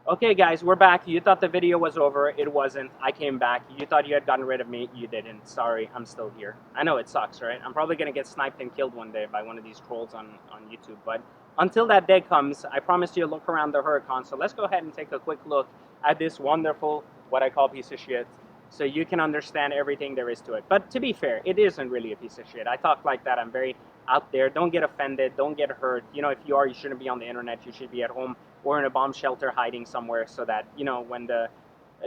Okay, guys, we're back. You thought the video was over. It wasn't. I came back. You thought you had gotten rid of me. You didn't. Sorry, I'm still here. I know it sucks, right? I'm probably going to get sniped and killed one day by one of these trolls on YouTube. But until that day comes, I promised you a look around the Huracan. So let's go ahead and take a quick look at this wonderful, what I call piece of shit, so you can understand everything there is to it. But to be fair, it isn't really a piece of shit. I talk like that. I'm very out there. Don't get offended. Don't get hurt. You know, if you are, you shouldn't be on the internet. You should be at home or in a bomb shelter hiding somewhere so that, you know, when the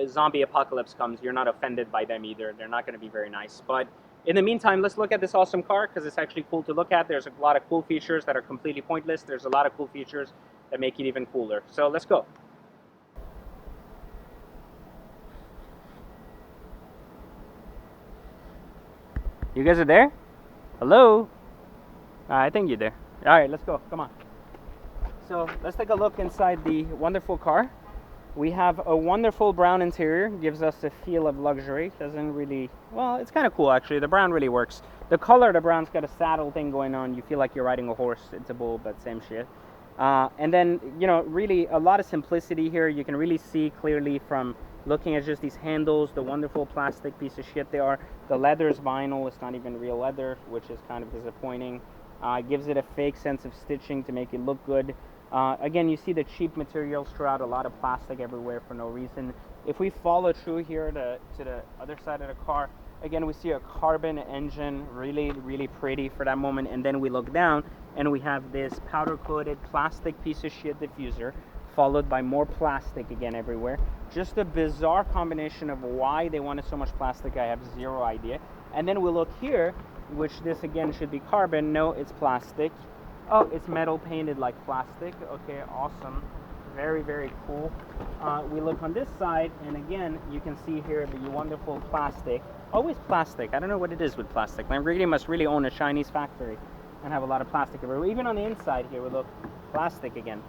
zombie apocalypse comes, you're not offended by them either. They're not going to be very nice. But in the meantime, let's look at this awesome car because it's actually cool to look at. There's a lot of cool features that are completely pointless. There's a lot of cool features that make it even cooler. So let's go. You guys are there? Hello? I think you're there. All right, let's go. Come on. So let's take a look inside the wonderful car. We have a wonderful brown interior, gives us a feel of luxury. Doesn't really, well, it's kind of cool actually. The brown really works. The color of the brown's got a saddle thing going on. You feel like you're riding a horse. It's a bull, but same shit. And then, you know, really a lot of simplicity here. You can really see clearly from looking at just these handles, the wonderful plastic piece of shit they are. The leather's vinyl. It's not even real leather, which is kind of disappointing. Gives it a fake sense of stitching to make it look good. Again, you see the cheap materials throughout, a lot of plastic everywhere for no reason. If we follow through here to the other side of the car, again, we see a carbon engine, really, really pretty for that moment. And then we look down and we have this powder-coated plastic piece of shit diffuser, followed by more plastic again everywhere. Just a bizarre combination of why they wanted so much plastic, I have zero idea. And then we look here, which this again should be carbon. No, it's plastic. Oh, it's metal painted like plastic. Okay, awesome. Very, very cool. We look on this side, and again, you can see here the wonderful plastic. Always plastic. I don't know what it is with plastic. Lamborghini must really own a Chinese factory and have a lot of plastic everywhere. Even on the inside here, we look plastic again.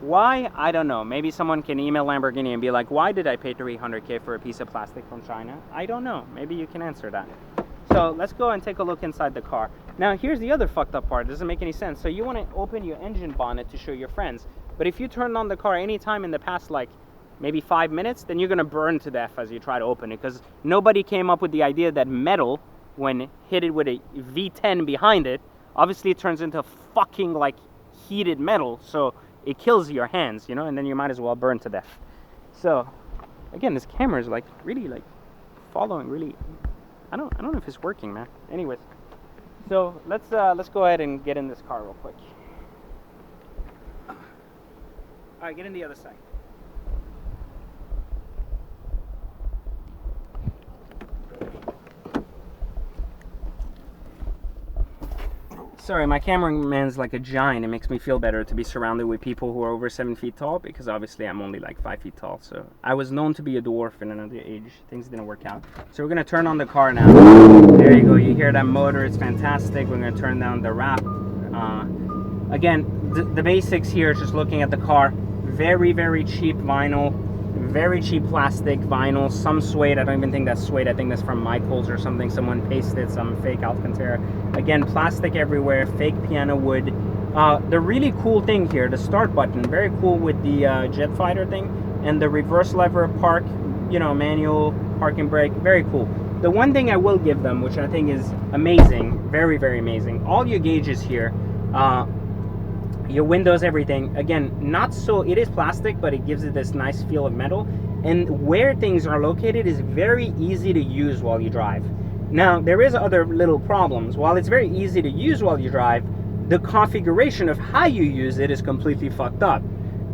Why? I don't know. Maybe someone can email Lamborghini and be like, why did I pay $300K for a piece of plastic from China? I don't know. Maybe you can answer that. So let's go and take a look inside the car. Now here's the other fucked up part. It doesn't make any sense. So you want to open your engine bonnet to show your friends. But if you turned on the car anytime in the past like maybe 5 minutes, then you're going to burn to death as you try to open it. Because nobody came up with the idea that metal, when hit it with a V10 behind it, obviously it turns into fucking like heated metal. So it kills your hands, you know, and then you might as well burn to death. So again, this camera is like really like following really. I don't know if it's working, man. Anyways, so let's go ahead and get in this car real quick. All right, get in the other side. Sorry, my cameraman's like a giant. It makes me feel better to be surrounded with people who are over 7 feet tall, because obviously I'm only like 5 feet tall. So I was known to be a dwarf in another age. Things didn't work out. So we're gonna turn on the car now. There you go. You hear that motor? It's fantastic. We're gonna turn down the wrap. Again, the basics here, just looking at the car. Very, very cheap vinyl. Very cheap plastic vinyl, some suede. I don't even think that's suede. I think that's from Michaels or something. Someone pasted some fake Alcantara. Again, plastic everywhere, fake piano wood. The really cool thing here, the start button, very cool with the jet fighter thing, and the reverse lever park, you know, manual parking brake, very cool. The one thing I will give them, which I think is amazing, very, very amazing, all your gauges here, your windows, everything, again, not so, it is plastic, but it gives it this nice feel of metal. And where things are located is very easy to use while you drive. Now, there is other little problems. While it's very easy to use while you drive, the configuration of how you use it is completely fucked up.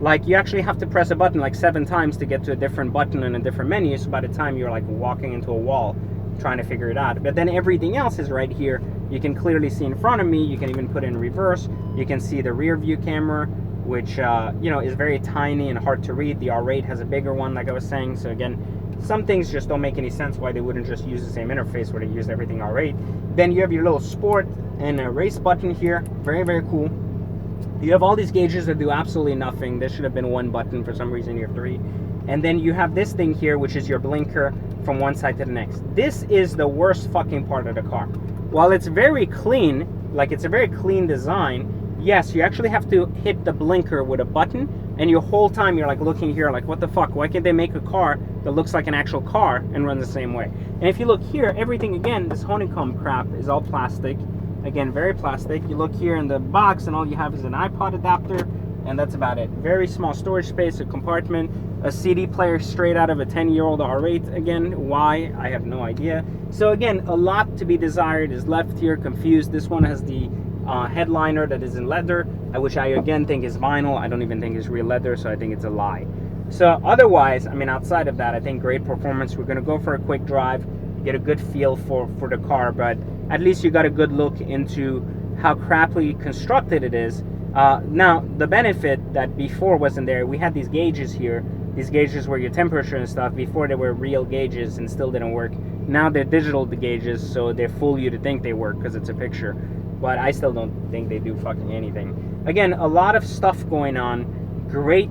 Like, you actually have to press a button like 7 times to get to a different button in a different menu, so by the time you're like walking into a wall trying to figure it out. But then everything else is right here. You can clearly see in front of me. You can even put in reverse. You can see the rear view camera, which you know, is very tiny and hard to read. The R8 has a bigger one, like I was saying. So again, some things just don't make any sense why they wouldn't just use the same interface where they use everything R8. Then you have your little sport and a race button here. Very, very cool. You have all these gauges that do absolutely nothing. There should have been 1 button. For some reason you have 3. And then you have this thing here, which is your blinker from one side to the next. This is the worst fucking part of the car. While it's very clean, like it's a very clean design, yes, you actually have to hit the blinker with a button, and your whole time you're like looking here like, what the fuck, why can't they make a car that looks like an actual car and run the same way? And if you look here, everything, again, this honeycomb crap is all plastic. Again, very plastic. You look here in the box and all you have is an iPod adapter, and that's about it. Very small storage space, a compartment, a CD player straight out of a 10-year-old R8. Again, why? I have no idea. So again, a lot to be desired is left here, confused. This one has the headliner that is in leather, which I again think is vinyl. I don't even think it's real leather, so I think it's a lie. So otherwise, I mean, outside of that, I think great performance. We're gonna go for a quick drive, get a good feel for the car, but at least you got a good look into how crappily constructed it is. Now, the benefit that before wasn't there, we had these gauges here. These gauges were your temperature and stuff. Before they were real gauges and still didn't work. Now they're digital gauges, so they fool you to think they work because it's a picture. But I still don't think they do fucking anything. Again, a lot of stuff going on. Great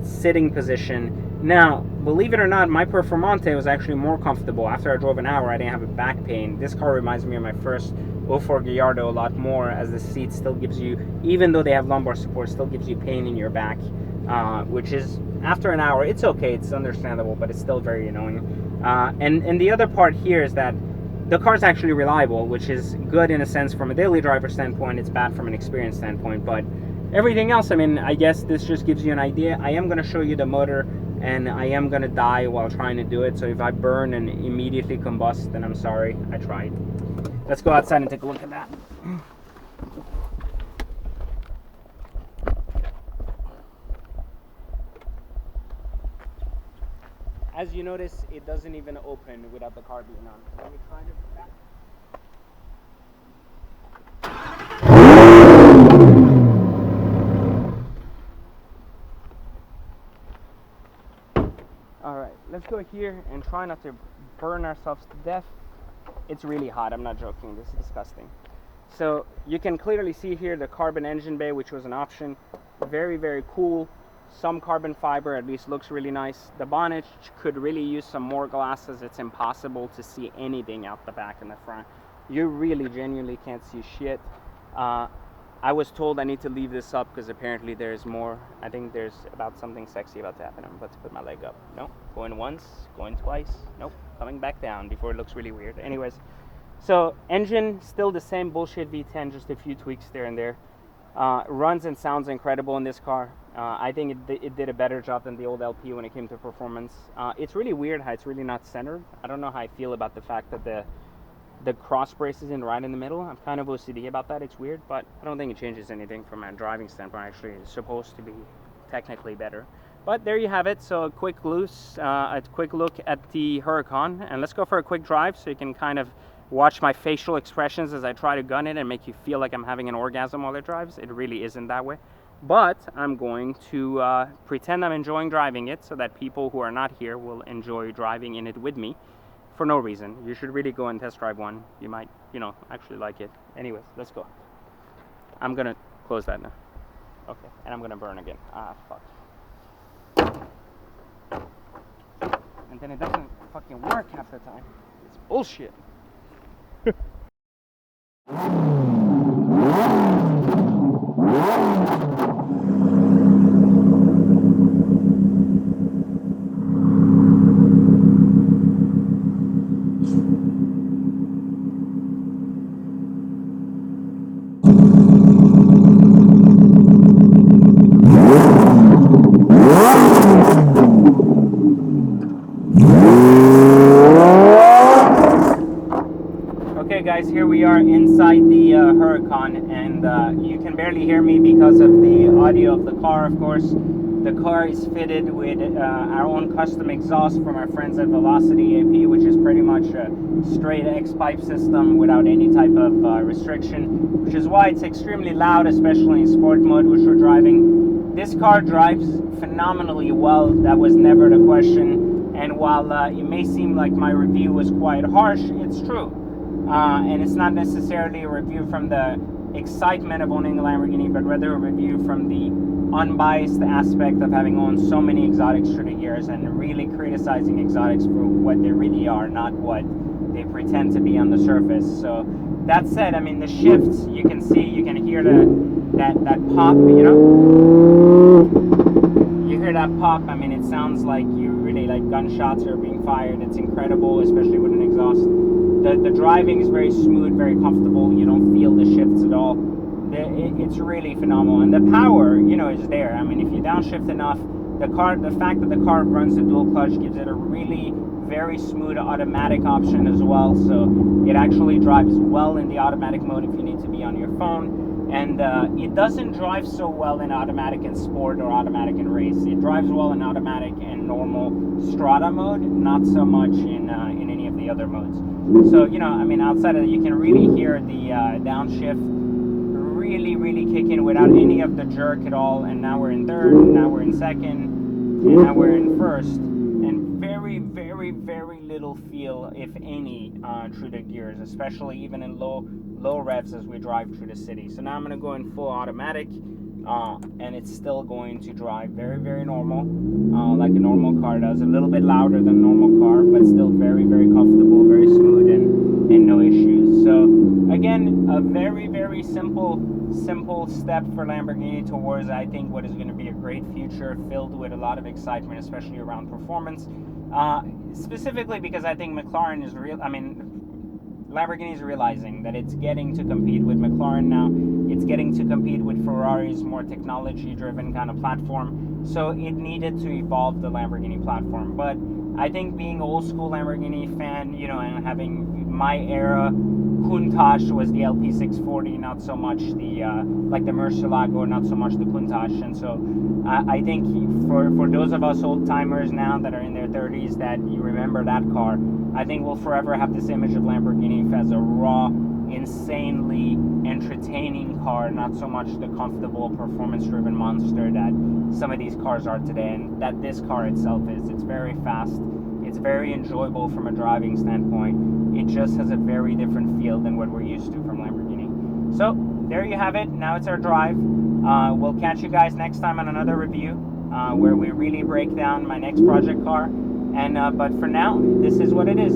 sitting position. Now, believe it or not, my Performante was actually more comfortable. After I drove an hour, I didn't have a back pain. This car reminds me of my first 04 Gallardo a lot more, as the seat still gives you, even though they have lumbar support, still gives you pain in your back, which is, after an hour, it's okay, it's understandable, but it's still very annoying. And the other part here is that the car's actually reliable, which is good in a sense from a daily driver standpoint. It's bad from an experience standpoint, but everything else, I mean, I guess this just gives you an idea. I am going to show you the motor, and I am going to die while trying to do it, so if I burn and immediately combust, then I'm sorry, I tried. Let's go outside and take a look at that. As you notice, it doesn't even open without the car being on. Let me try to back. Alright, let's go here and try not to burn ourselves to death. It's really hot, I'm not joking, this is disgusting. So you can clearly see here the carbon engine bay, which was an option. Very cool. Some carbon fiber, at least looks really nice. The bonnet could really use some more glasses. It's impossible to see anything out the back and the front. You really genuinely can't see shit. I was told I need to leave this up because apparently there's more. I think there's about something sexy about to happen. I'm about to put my leg up. Nope. Going once, going twice. Nope. Coming back down before it looks really weird. Anyways, so engine still the same bullshit V10, just a few tweaks there and there. Runs and sounds incredible in this car. I think it did a better job than the old LP when it came to performance. It's really weird how it's really not centered. I don't know how I feel about the fact that the cross brace isn't right in the middle. I'm kind of OCD about that. It's weird, but I don't think it changes anything from a driving standpoint. Actually, it's supposed to be technically better. But there you have it. So a quick look at the Huracan, and let's go for a quick drive so you can kind of watch my facial expressions as I try to gun it and make you feel like I'm having an orgasm while it drives. It really isn't that way. But I'm going to pretend I'm enjoying driving it so that people who are not here will enjoy driving in it with me for no reason. You should really go and test drive one. You might, actually like it. Anyways, let's go. I'm going to close that now. Okay, and I'm going to burn again. Ah, fuck. And then it doesn't fucking work half the time. It's bullshit. Okay guys, here we are inside the Huracan, and you can barely hear me because of the audio of the car, of course. The car is fitted with our own custom exhaust from our friends at Velocity AP, which is pretty much a straight X-pipe system without any type of restriction, which is why it's extremely loud, especially in sport mode, which we're driving. This car drives phenomenally well, that was never the question, and while it may seem like my review was quite harsh, it's true. And it's not necessarily a review from the excitement of owning a Lamborghini, but rather a review from the unbiased aspect of having owned so many exotics through the years and really criticizing exotics for what they really are, not what they pretend to be on the surface. So that said, I mean, the shifts, you can see, you can hear that pop, you hear that pop. I mean, it sounds like you really like gunshots are being fired. It's incredible, especially with an exhaust. The driving is very smooth, very comfortable. You don't feel the shifts at all. It's really phenomenal, and the power, is there. I mean, if you downshift enough, the fact that the car runs the dual clutch gives it a really very smooth automatic option as well. So it actually drives well in the automatic mode if you need to be on your phone. And it doesn't drive so well in automatic and sport or automatic and race. It drives well in automatic and normal strata mode, not so much in any of the other modes. So, I mean, outside of that, you can really hear the downshift really, really kick in without any of the jerk at all. And now we're in third, now we're in second, and now we're in first. And very, very, very little feel, if any, through the gears, especially even in low revs as we drive through the city. So now I'm going to go in full automatic, and it's still going to drive very, very normal, like a normal car does. A little bit louder than a normal car, but still very, very comfortable, very smooth, and no issues. So again, a very, very simple step for Lamborghini towards, I think, what is going to be a great future filled with a lot of excitement, especially around performance. Specifically because I think Lamborghini is realizing that it's getting to compete with McLaren now. It's getting to compete with Ferrari's more technology-driven kind of platform. So it needed to evolve the Lamborghini platform. But I think being old school Lamborghini fan, and having my era, Countach was the LP640, not so much the like the Murcielago, not so much the Countach. And so I think for those of us old timers now that are in their 30s that you remember that car, I think we'll forever have this image of Lamborghini as a raw, insanely entertaining car, not so much the comfortable performance-driven monster that some of these cars are today, and that this car itself is. It's very fast. It's very enjoyable from a driving standpoint. It just has a very different feel than what we're used to from Lamborghini. So there you have it. Now it's our drive. We'll catch you guys next time on another review where we really break down my next project car. And but for now, this is what it is.